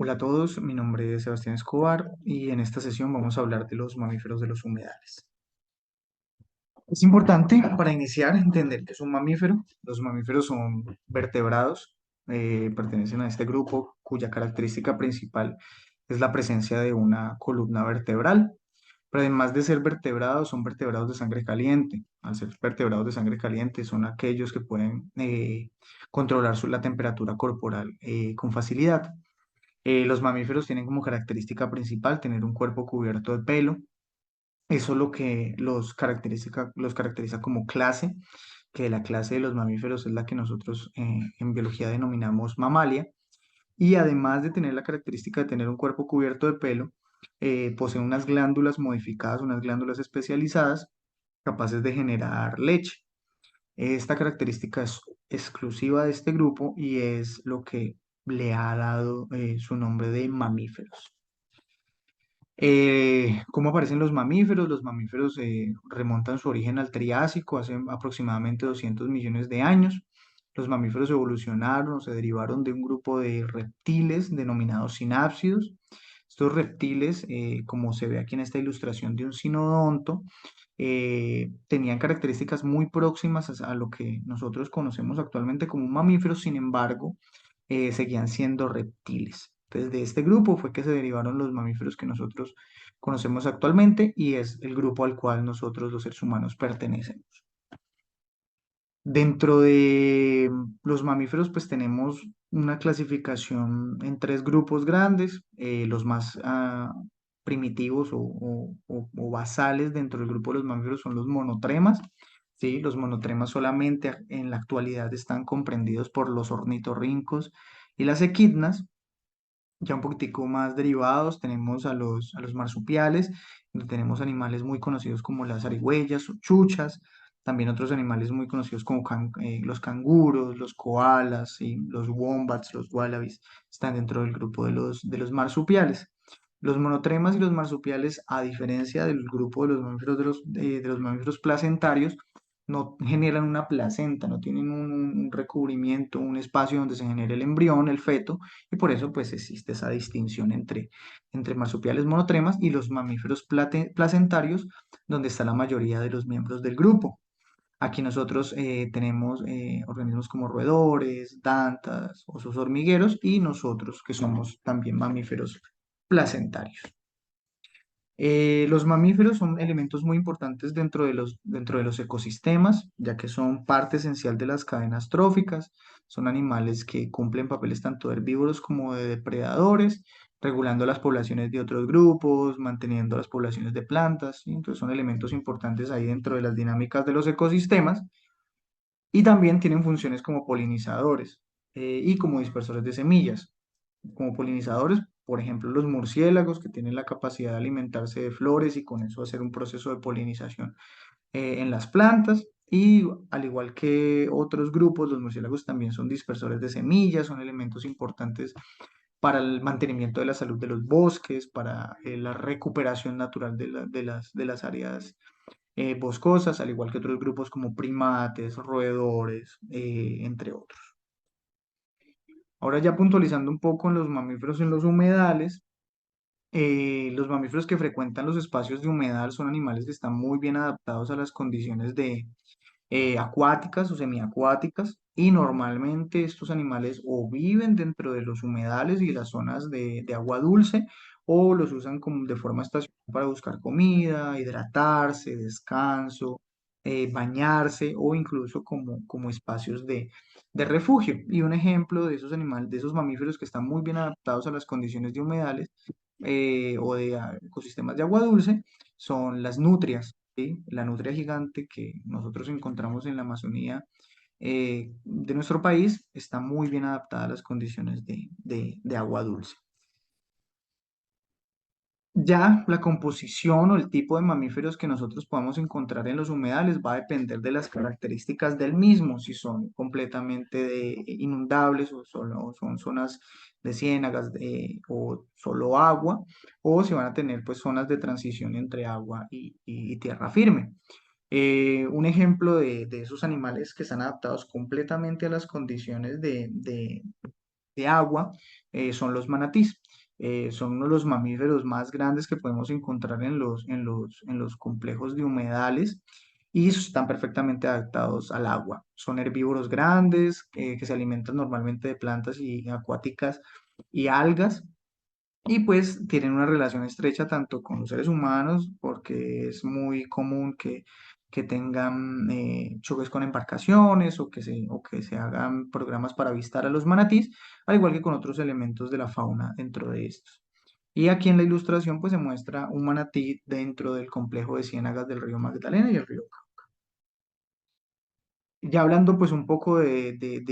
Hola a todos, mi nombre es Sebastián Escobar y en esta sesión vamos a hablar de los mamíferos de los humedales. Es importante para iniciar entender que es un mamífero. Los mamíferos son vertebrados, pertenecen a este grupo cuya característica principal es la presencia de una columna vertebral. Pero además de ser vertebrados, son vertebrados de sangre caliente. Al ser vertebrados de sangre caliente, son aquellos que pueden controlar la temperatura corporal con facilidad. Los mamíferos tienen como característica principal tener un cuerpo cubierto de pelo. Eso es lo que los caracteriza como clase, que la clase de los mamíferos es la que nosotros en biología denominamos mamalia. Y además de tener la característica de tener un cuerpo cubierto de pelo, posee unas glándulas modificadas, unas glándulas especializadas capaces de generar leche. Esta característica es exclusiva de este grupo y es lo que le ha dado su nombre de mamíferos. ¿Cómo aparecen los mamíferos? Los mamíferos remontan su origen al Triásico, hace aproximadamente 200 millones de años. Los mamíferos evolucionaron o se derivaron de un grupo de reptiles denominados sinápsidos. Estos reptiles, como se ve aquí en esta ilustración de un sinodonto, tenían características muy próximas a lo que nosotros conocemos actualmente como un mamífero, sin embargo, seguían siendo reptiles. Entonces, de este grupo fue que se derivaron los mamíferos que nosotros conocemos actualmente y es el grupo al cual nosotros los seres humanos pertenecemos. Dentro de los mamíferos, pues tenemos una clasificación en tres grupos grandes. Los más primitivos o basales dentro del grupo de los mamíferos son los monotremas. ¿Sí? Los monotremas solamente en la actualidad están comprendidos por los ornitorrincos y las equidnas. Ya un poquitico más derivados tenemos a los marsupiales, donde tenemos animales muy conocidos como las zarigüeyas o chuchas, también otros animales muy conocidos como los canguros, los koalas, y los wombats, los wallabies, están dentro del grupo de los marsupiales. Los monotremas y los marsupiales, a diferencia del grupo de los mamíferos, de los mamíferos placentarios, no generan una placenta, no tienen un recubrimiento, un espacio donde se genere el embrión, el feto, y por eso pues existe esa distinción entre marsupiales monotremas y los mamíferos placentarios, donde está la mayoría de los miembros del grupo. Aquí nosotros tenemos organismos como roedores, dantas, osos hormigueros y nosotros que somos también mamíferos placentarios. Los mamíferos son elementos muy importantes dentro de los ecosistemas, ya que son parte esencial de las cadenas tróficas. Son animales que cumplen papeles tanto de herbívoros como de depredadores, regulando las poblaciones de otros grupos, manteniendo las poblaciones de plantas, ¿sí? Entonces son elementos importantes ahí dentro de las dinámicas de los ecosistemas y también tienen funciones como polinizadores y como dispersores de semillas. Como polinizadores, por ejemplo, los murciélagos que tienen la capacidad de alimentarse de flores y con eso hacer un proceso de polinización en las plantas. Y al igual que otros grupos, los murciélagos también son dispersores de semillas, son elementos importantes para el mantenimiento de la salud de los bosques, para la recuperación natural de las áreas boscosas, al igual que otros grupos como primates, roedores, entre otros. Ahora ya puntualizando un poco en los mamíferos en los humedales, los mamíferos que frecuentan los espacios de humedal son animales que están muy bien adaptados a las condiciones acuáticas o semiacuáticas y normalmente estos animales o viven dentro de los humedales y las zonas de agua dulce o los usan como de forma estacional para buscar comida, hidratarse, descanso, bañarse o incluso como espacios de refugio. Y un ejemplo de esos animales, de esos mamíferos que están muy bien adaptados a las condiciones de humedales o de ecosistemas de agua dulce son las nutrias. ¿Sí? La nutria gigante que nosotros encontramos en la Amazonía de nuestro país está muy bien adaptada a las condiciones de agua dulce. Ya la composición o el tipo de mamíferos que nosotros podamos encontrar en los humedales va a depender de las características del mismo, si son completamente inundables o solo son zonas de ciénagas o solo agua, o si van a tener pues zonas de transición entre agua y tierra firme. Un ejemplo de esos animales que están adaptados completamente a las condiciones de agua son los manatís. son uno de los mamíferos más grandes que podemos encontrar en los complejos de humedales y están perfectamente adaptados al agua. Son herbívoros grandes que se alimentan normalmente de plantas y acuáticas y algas. Y pues tienen una relación estrecha tanto con los seres humanos, porque es muy común que tengan choques con embarcaciones o que se hagan programas para avistar a los manatís, al igual que con otros elementos de la fauna dentro de estos. Y aquí en la ilustración pues se muestra un manatí dentro del complejo de ciénagas del río Magdalena y el río Cauca. Ya hablando pues un poco de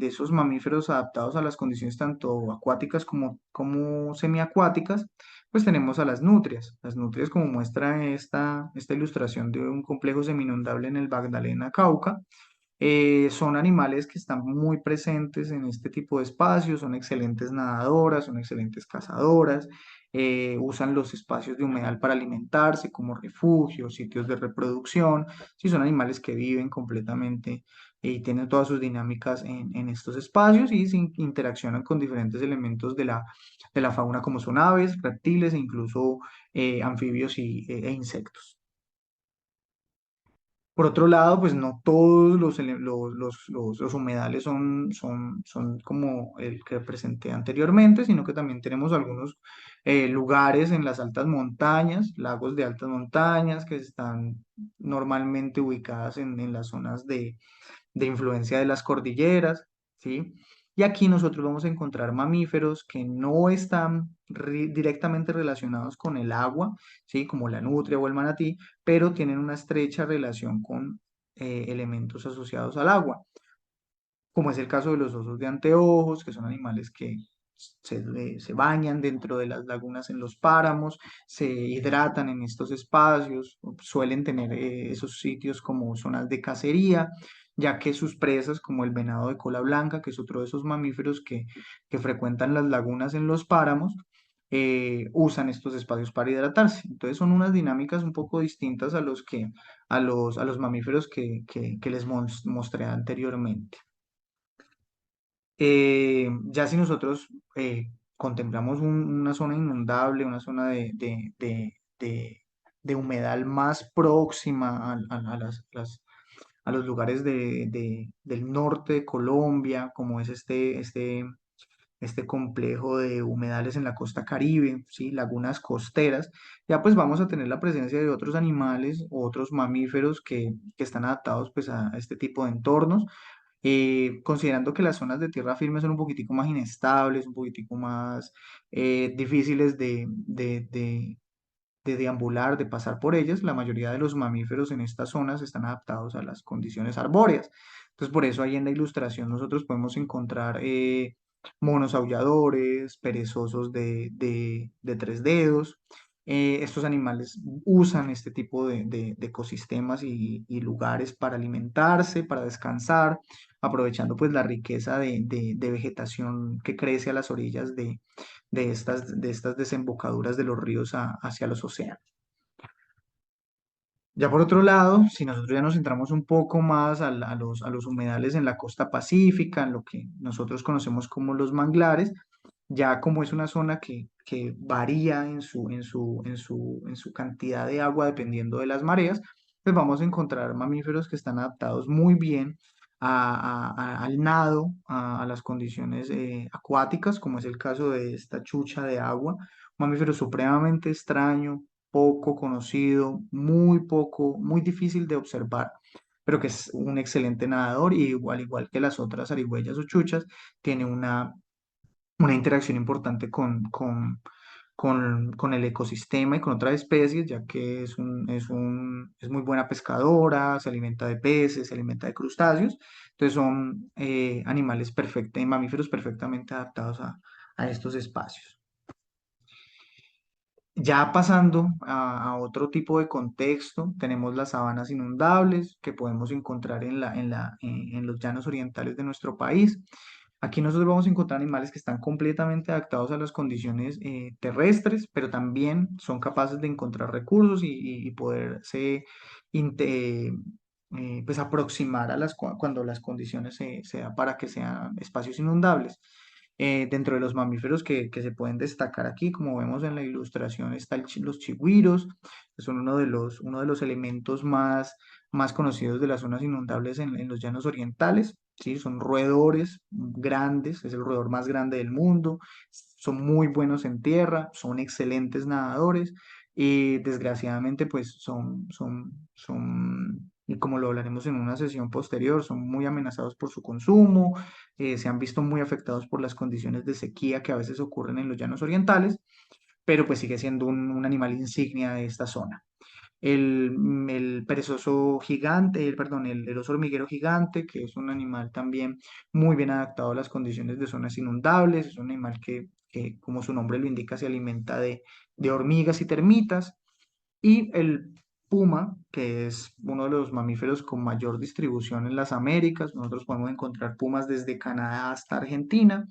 esos mamíferos adaptados a las condiciones tanto acuáticas como semiacuáticas, pues tenemos a las nutrias. Las nutrias, como muestra esta ilustración de un complejo seminundable en el Magdalena Cauca, son animales que están muy presentes en este tipo de espacios, son excelentes nadadoras, son excelentes cazadoras, usan los espacios de humedal para alimentarse como refugios, sitios de reproducción. Sí, son animales que viven completamente y tienen todas sus dinámicas en estos espacios y interaccionan con diferentes elementos de la fauna como son aves, reptiles e incluso anfibios e insectos. Por otro lado, pues no todos los humedales son como el que presenté anteriormente, sino que también tenemos algunos lugares en las altas montañas, lagos de altas montañas, que están normalmente ubicadas en las zonas de influencia de las cordilleras, ¿sí? Y aquí nosotros vamos a encontrar mamíferos que no están directamente relacionados con el agua, ¿sí? Como la nutria o el manatí, pero tienen una estrecha relación con elementos asociados al agua, como es el caso de los osos de anteojos, que son animales que se bañan dentro de las lagunas en los páramos, se hidratan en estos espacios, suelen tener esos sitios como zonas de cacería, ya que sus presas, como el venado de cola blanca, que es otro de esos mamíferos que frecuentan las lagunas en los páramos, usan estos espacios para hidratarse. Entonces son unas dinámicas un poco distintas a a los mamíferos que les mostré anteriormente. Ya si nosotros contemplamos una zona inundable, una zona de humedal más próxima a a los lugares del norte de Colombia, como es este complejo de humedales en la costa Caribe, ¿sí? Lagunas costeras, ya pues vamos a tener la presencia de otros animales, otros mamíferos que están adaptados pues a este tipo de entornos, considerando que las zonas de tierra firme son un poquitico más inestables, un poquitico más difíciles de deambular, de pasar por ellas, la mayoría de los mamíferos en estas zonas están adaptados a las condiciones arbóreas. Entonces, por eso ahí en la ilustración nosotros podemos encontrar monos aulladores, perezosos de tres dedos. Estos animales usan este tipo de ecosistemas y lugares para alimentarse, para descansar, aprovechando pues la riqueza de vegetación que crece a las orillas de estas desembocaduras de los ríos hacia los océanos. Ya por otro lado, si nosotros ya nos centramos un poco más a los humedales en la costa pacífica, en lo que nosotros conocemos como los manglares, ya como es una zona que varía en su cantidad de agua dependiendo de las mareas, pues vamos a encontrar mamíferos que están adaptados muy bien al nado, a las condiciones acuáticas, como es el caso de esta chucha de agua, un mamífero supremamente extraño, poco conocido, muy difícil de observar, pero que es un excelente nadador y igual que las otras zarigüeyas o chuchas, tiene una interacción importante con el ecosistema y con otras especies, ya que es muy buena pescadora, se alimenta de peces, se alimenta de crustáceos, entonces son animales perfectos, mamíferos perfectamente adaptados a estos espacios. Ya pasando a otro tipo de contexto, tenemos las sabanas inundables que podemos encontrar en los llanos orientales de nuestro país. Aquí nosotros vamos a encontrar animales que están completamente adaptados a las condiciones terrestres, pero también son capaces de encontrar recursos y poderse inte- pues aproximar a cuando las condiciones se dan para que sean espacios inundables. Dentro de los mamíferos que se pueden destacar aquí, como vemos en la ilustración, están los chigüiros, que son uno de los elementos más conocidos de las zonas inundables en los llanos orientales. ¿Sí? Son roedores grandes, es el roedor más grande del mundo, son muy buenos en tierra, son excelentes nadadores y desgraciadamente pues y como lo hablaremos en una sesión posterior, son muy amenazados por su consumo, se han visto muy afectados por las condiciones de sequía que a veces ocurren en los llanos orientales, pero pues sigue siendo un animal insignia de esta zona. El perezoso gigante, el oso hormiguero gigante, que es un animal también muy bien adaptado a las condiciones de zonas inundables, es un animal que como su nombre lo indica, se alimenta de hormigas y termitas. Y el puma, que es uno de los mamíferos con mayor distribución en las Américas. Nosotros podemos encontrar pumas desde Canadá hasta Argentina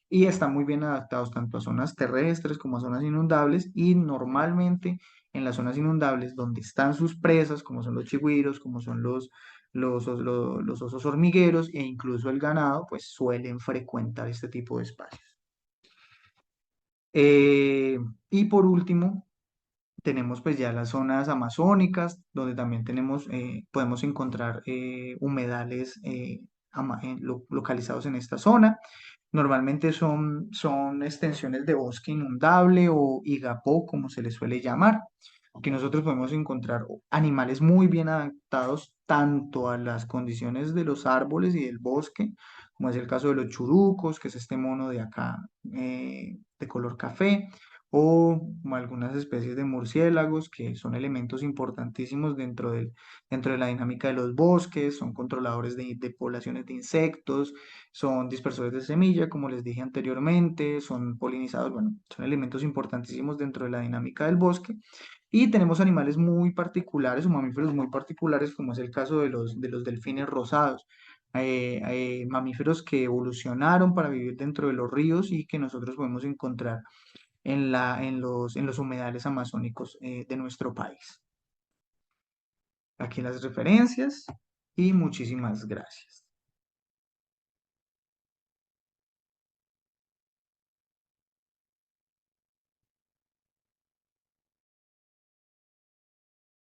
y están muy bien adaptados tanto a zonas terrestres como a zonas inundables y normalmente en las zonas inundables donde están sus presas, como son los chigüiros, como son los osos hormigueros e incluso el ganado, pues suelen frecuentar este tipo de espacios. Eh, y por último, tenemos pues ya las zonas amazónicas, donde también podemos encontrar humedales localizados en esta zona. Normalmente son extensiones de bosque inundable o igapó, como se le suele llamar, que nosotros podemos encontrar animales muy bien adaptados tanto a las condiciones de los árboles y del bosque, como es el caso de los churucos, que es este mono de acá de color café, o como algunas especies de murciélagos, que son elementos importantísimos dentro de la dinámica de los bosques, son controladores de poblaciones de insectos, son dispersores de semilla, como les dije anteriormente, son polinizadores, bueno, son elementos importantísimos dentro de la dinámica del bosque. Y tenemos animales muy particulares o mamíferos muy particulares, como es el caso de los delfines rosados. Mamíferos que evolucionaron para vivir dentro de los ríos y que nosotros podemos encontrar en los humedales amazónicos de nuestro país. Aquí las referencias y muchísimas gracias.